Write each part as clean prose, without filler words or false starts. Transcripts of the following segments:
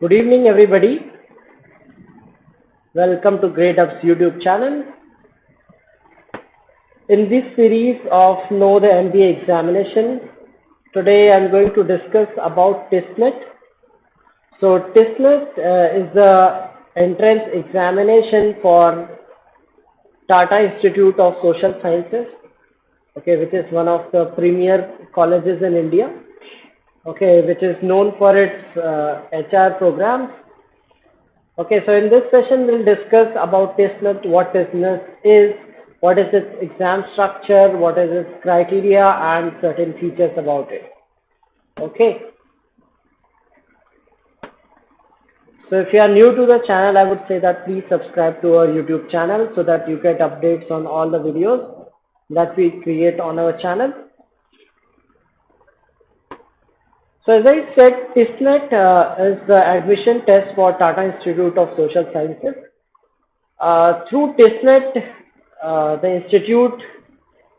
Good evening, everybody. Welcome to Grade Up's YouTube channel. In this series of Know the MBA examination, today I'm going to discuss about TISNET. So TISNET is the entrance examination for Tata Institute of Social Sciences, okay, which is one of the premier colleges in India, okay, which is known for its HR programs. Okay, so in this session we'll discuss about TISNET, what TISNET is, what is its exam structure, what is its criteria and certain features about it. Okay, so if you are new to the channel, I would say that please subscribe to our YouTube channel so that you get updates on all the videos that we create on our channel. So as I said, TISNET is the admission test for Tata Institute of Social Sciences. Through TISNET, the institute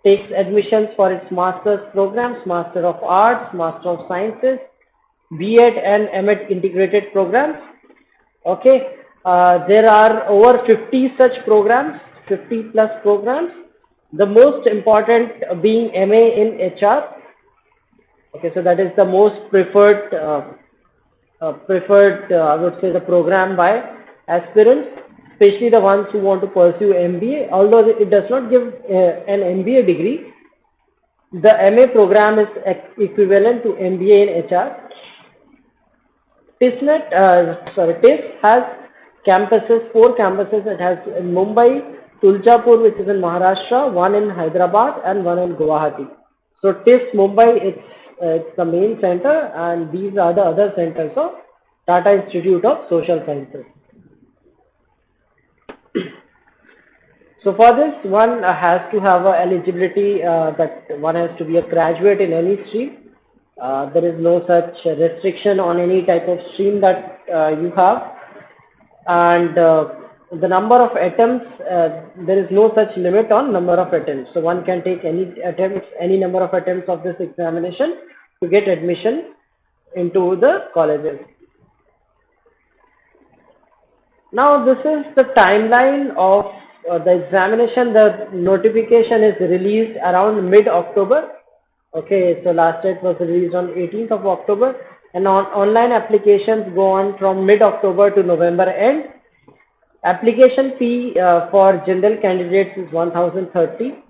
takes admissions for its master's programs, Master of Arts, Master of Sciences, B.Ed and M.Ed integrated programs. Okay, there are over 50 such programs, 50 plus programs. The most important being MA in HR. Okay, so that is the most preferred, I would say, the program by aspirants, especially the ones who want to pursue MBA. Although it does not give an MBA degree, the MA program is equivalent to MBA in HR. TIS has campuses, 4 campuses. It has in Mumbai, Tuljapur, which is in Maharashtra, one in Hyderabad, and one in Guwahati. So TIS Mumbai, it's the main center, and these are the other centers of Tata Institute of Social Sciences. So for this, one has to have a eligibility that one has to be a graduate in any stream. There is no such restriction on any type of stream that you have, and the number of attempts, there is no such limit on number of attempts. So one can take any number of attempts of this examination to get admission into the colleges. Now this is the timeline of the examination. The notification is released around mid-October. Okay, so last date was released on 18th of October, and online applications go on from mid-October to November end. Application fee for general candidates is 1030.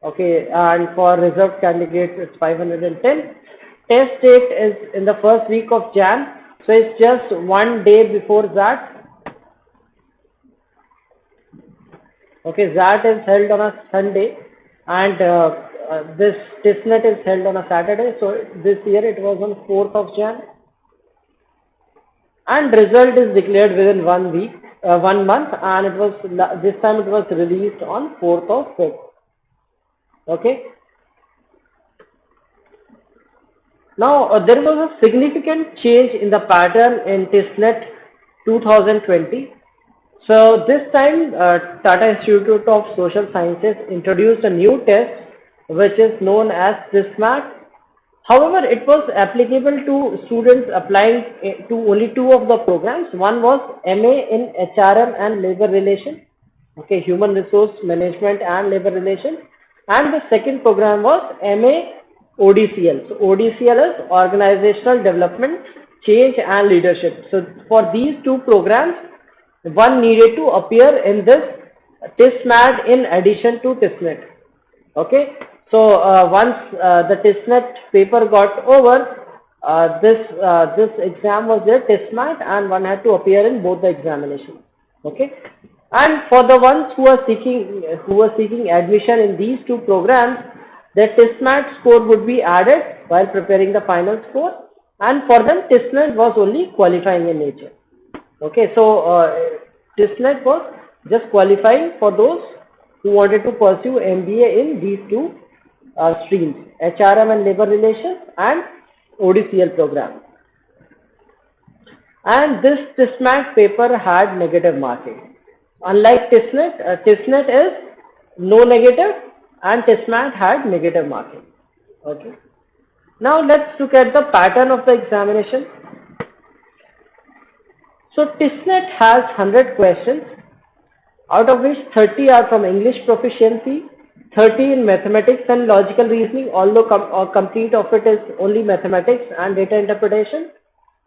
Okay, and for reserved candidates it's 510. Test date is in the first week of Jan, so it's just one day before that. Okay, that is held on a Sunday, and this TISNET is held on a Saturday. So this year it was on 4th of Jan, and result is declared within 1 week, 1 month, and it was this time it was released on 4th of February. Okay. Now there was a significant change in the pattern in TISNET 2020. So this time Tata Institute of Social Sciences introduced a new test which is known as TISMAT. However, it was applicable to students applying to only 2 of the programs. One was MA in HRM and Labor Relations, okay, Human Resource Management and Labor Relations, and the second program was MA ODCL. So ODCL is Organizational Development, Change and Leadership. So for these 2 programs, one needed to appear in this TISMAT in addition to TISNET. Okay, so once the TISNET paper got over, this exam was there, TISMAT, and one had to appear in both the examinations. Okay, and for the ones who are seeking admission in these 2 programs, the TISMAT score would be added while preparing the final score, and for them TISNET was only qualifying in nature. Okay, so TISNET was just qualifying for those who wanted to pursue MBA in these 2 streams, HRM and Labor Relations and ODCL program. And this TISMAT paper had negative marking. Unlike TISNET, TISNET is no negative and TISMAT had negative marking. Okay. Now let's look at the pattern of the examination. So TISNET has 100 questions, out of which 30 are from English proficiency, 30 in mathematics and logical reasoning, although complete of it is only mathematics and data interpretation,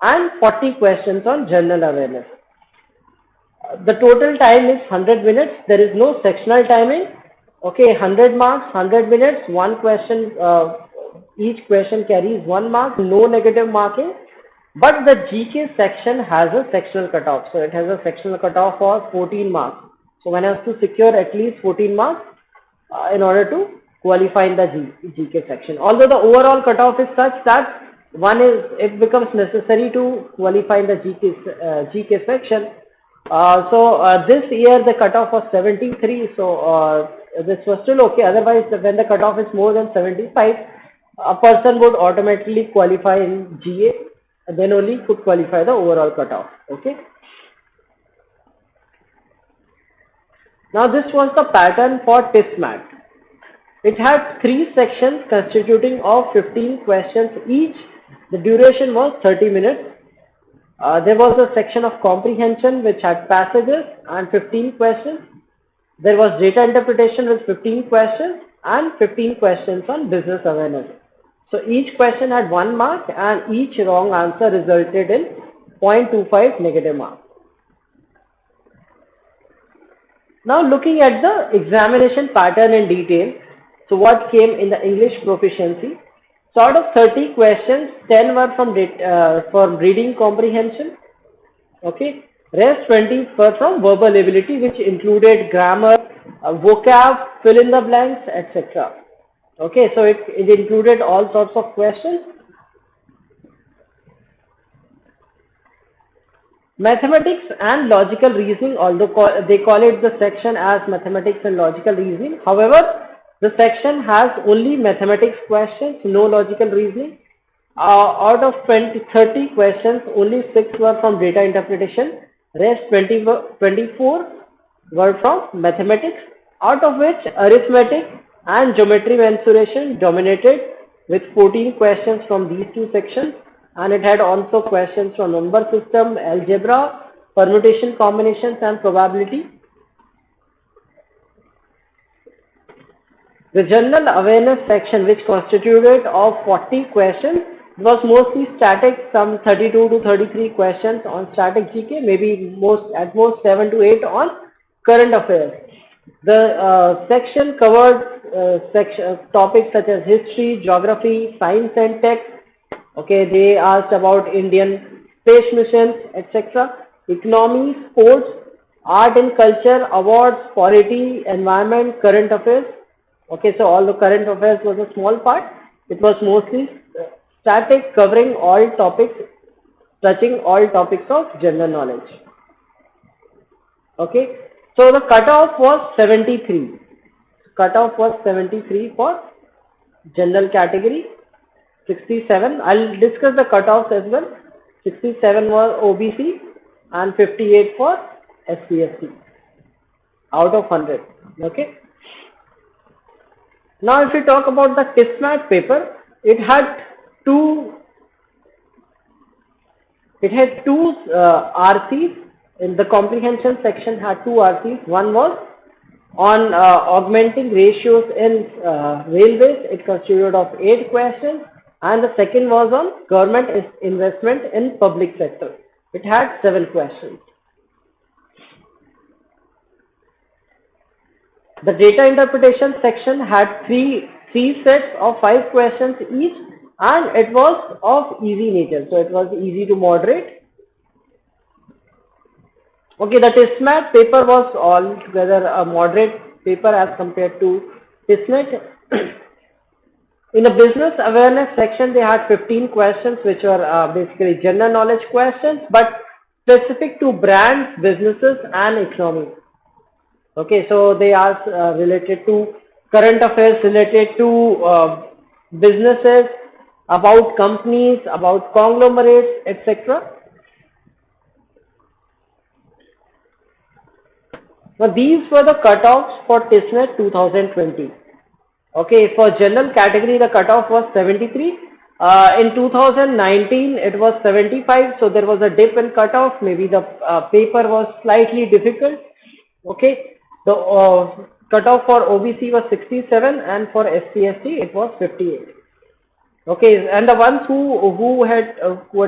and 40 questions on general awareness. The total time is 100 minutes. There is no sectional timing. Okay, 100 marks, 100 minutes, one question, each question carries 1 mark, no negative marking. But the GK section has a sectional cutoff. So it has a sectional cutoff of 14 marks. So one has to secure at least 14 marks in order to qualify in the GK section. Although the overall cutoff is such that it becomes necessary to qualify in the GK section. This year the cutoff was 73, so this was still okay. Otherwise, when the cutoff is more than 75, a person would automatically qualify in GA, then only could qualify the overall cutoff. Okay. Now this was the pattern for TISMAT. It had 3 sections constituting of 15 questions each. The duration was 30 minutes. There was a section of comprehension which had passages and 15 questions. There was data interpretation with 15 questions and 15 questions on business awareness. So each question had 1 mark and each wrong answer resulted in 0.25 negative mark. Now looking at the examination pattern in detail, so what came in the English proficiency? So out of 30 questions, 10 were from reading comprehension. Okay, rest 20 were from verbal ability, which included grammar, vocab, fill in the blanks, etc. Okay, so it included all sorts of questions. Mathematics and logical reasoning, although they call it the section as mathematics and logical reasoning. However, the section has only mathematics questions, no logical reasoning. Out of 30 questions, only 6 were from data interpretation. Rest 24 were from mathematics, out of which arithmetic and geometry mensuration dominated with 14 questions from these 2 sections. And it had also questions from number system, algebra, permutation, combinations and probability. The general awareness section, which constituted of 40 questions, was mostly static, some 32 to 33 questions on static GK, maybe at most 7 to 8 on current affairs. The section covered topics such as history, geography, science and tech. Okay, they asked about Indian space missions, etc. Economy, sports, art and culture, awards, polity, environment, current affairs. Okay, so all the current affairs was a small part. It was mostly static, covering all topics, touching all topics of general knowledge. Okay, so the cutoff was 73. Cutoff was 73 for general category. 67, I'll discuss the cutoffs as well. 67 was OBC and 58 for SC/ST out of 100. Okay. Now if we talk about the TISMAT paper, it had two RCs. In the comprehension section had 2 RCs. One was on augmenting ratios in railways. It consisted of 8 questions. And the second was on government investment in public sector. It had 7 questions. The data interpretation section had three sets of 5 questions each, and it was of easy nature, so it was easy to moderate. Okay, the TISMAT paper was altogether a moderate paper as compared to TISNET. In the business awareness section, they had 15 questions, which were basically general knowledge questions, but specific to brands, businesses, and economy. Okay, so they asked related to current affairs, related to businesses, about companies, about conglomerates, etc. Now, these were the cutoffs for TISNET 2020. Okay, for general category, the cutoff was 73. In 2019, it was 75, so there was a dip in cutoff. Maybe the paper was slightly difficult. Okay, the cutoff for OBC was 67, and for SC/ST it was 58. Okay, and the ones who had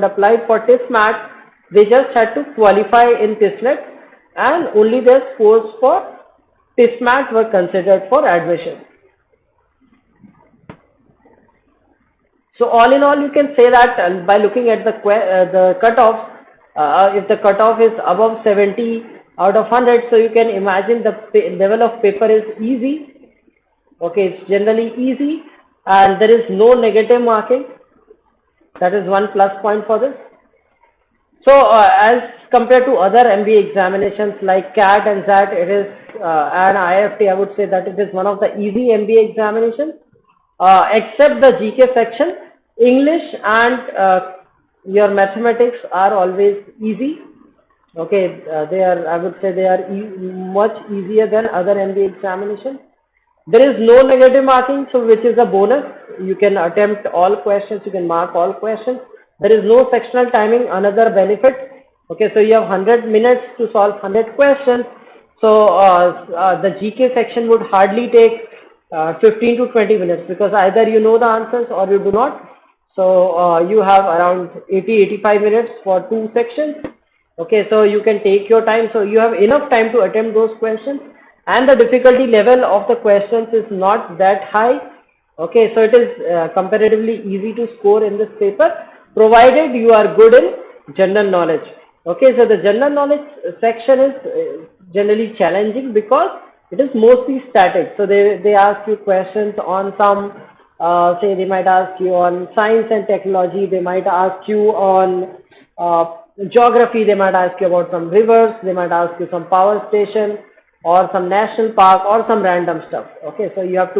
applied for TISMAT, they just had to qualify in TISLET, and only their scores for TISMAT were considered for admission. So all in all, you can say that by looking at the cutoff, if the cutoff is above 70 out of 100, so you can imagine the level of paper is easy. Okay, it's generally easy, and there is no negative marking. That is one plus point for this. So as compared to other MBA examinations like CAT and ZAT, it is and IFT, I would say that it is one of the easy MBA examinations, except the GK section. English and your mathematics are always easy. Okay, they are, I would say they are much easier than other MBA examinations. There is no negative marking, so which is a bonus. You can attempt all questions, you can mark all questions. There is no sectional timing, another benefit. Okay, so you have 100 minutes to solve 100 questions. So the GK section would hardly take 15 to 20 minutes, because either you know the answers or you do not. So you have around 80-85 minutes for two sections. Okay, so you can take your time. So you have enough time to attempt those questions, and the difficulty level of the questions is not that high. Okay, so it is comparatively easy to score in this paper, provided you are good in general knowledge. Okay, so the general knowledge section is generally challenging because it is mostly static. So they ask you questions on some, say they might ask you on science and technology, they might ask you on geography, they might ask you about some rivers, they might ask you some power station or some national park or some random stuff. Okay, so you have to be